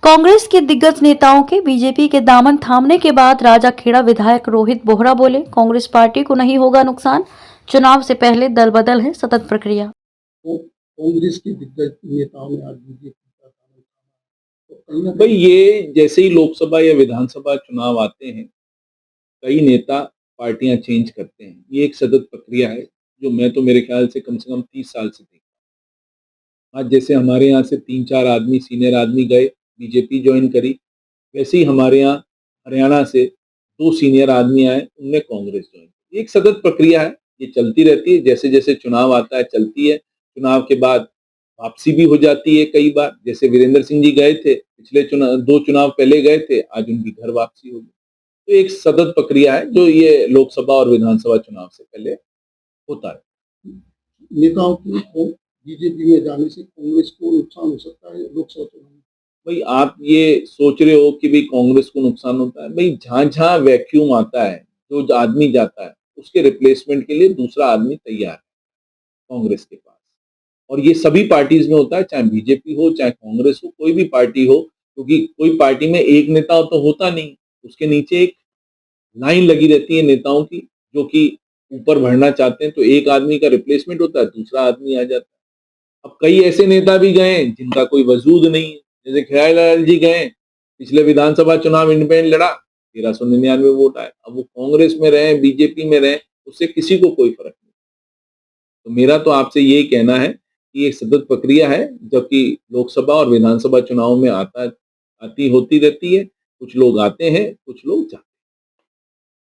कांग्रेस के दिग्गज नेताओं के बीजेपी के दामन थामने के बाद राजाखेड़ा विधायक रोहित बोहरा बोले, कांग्रेस पार्टी को नहीं होगा नुकसान, चुनाव से पहले दल बदल है सतत प्रक्रिया। तो कांग्रेस के दिग्गज नेताओं ने आज बीजेपी का दामन थामा। तो कहीं ना भाई ये जैसे ही लोकसभा या विधानसभा चुनाव आते हैं, कई नेता पार्टियां चेंज करते हैं। ये एक सतत प्रक्रिया है जो मैं तो मेरे ख्याल से कम 30 साल से देखता हूं। आज जैसे हमारे यहाँ से 3-4 आदमी सीनियर आदमी गए, बीजेपी ज्वाइन करी, वैसे ही हमारे यहाँ हरियाणा से 2 सीनियर आदमी आए, उनने कांग्रेस ज्वाइन की। ये एक सतत प्रक्रिया है, ये चलती रहती है। जैसे जैसे चुनाव आता है चलती है। चुनाव के बाद वापसी भी हो जाती है कई बार। जैसे वीरेंद्र सिंह जी गए थे, पिछले 2 चुनाव पहले गए थे, आज उनकी घर वापसी होगी। तो एक सतत प्रक्रिया है जो ये लोकसभा और विधानसभा चुनाव से पहले होता है। नेताओं की बीजेपी में जाने से कांग्रेस को नुकसान हो सकता है लोकसभा चुनाव में। भाई आप ये सोच रहे हो कि भाई कांग्रेस को नुकसान होता है? भाई जहां जहां वैक्यूम आता है, जो आदमी जाता है, उसके रिप्लेसमेंट के लिए दूसरा आदमी तैयार है कांग्रेस के पास। और ये सभी पार्टीज में होता है, चाहे बीजेपी हो, चाहे कांग्रेस हो, कोई भी पार्टी हो, क्योंकि कोई पार्टी में एक नेता तो होता नहीं, उसके नीचे एक लाइन लगी रहती है नेताओं की, जो कि ऊपर बढ़ना चाहते हैं। तो एक आदमी का रिप्लेसमेंट होता है, दूसरा आदमी आ जाता है। अब कई ऐसे नेता भी गए जिनका कोई वजूद नहीं है, जैसे खेरालाल जी गए, पिछले विधानसभा चुनाव इंडिपेंडेंट लड़ा, 1399 वोट आए। अब वो कांग्रेस में रहे, बीजेपी में रहे, उससे किसी को कोई फर्क नहीं। तो मेरा तो आपसे यही कहना है कि ये सतत प्रक्रिया है, जबकि लोकसभा और विधानसभा चुनाव में आती होती रहती है। कुछ लोग आते हैं, कुछ लोग जाते हैं।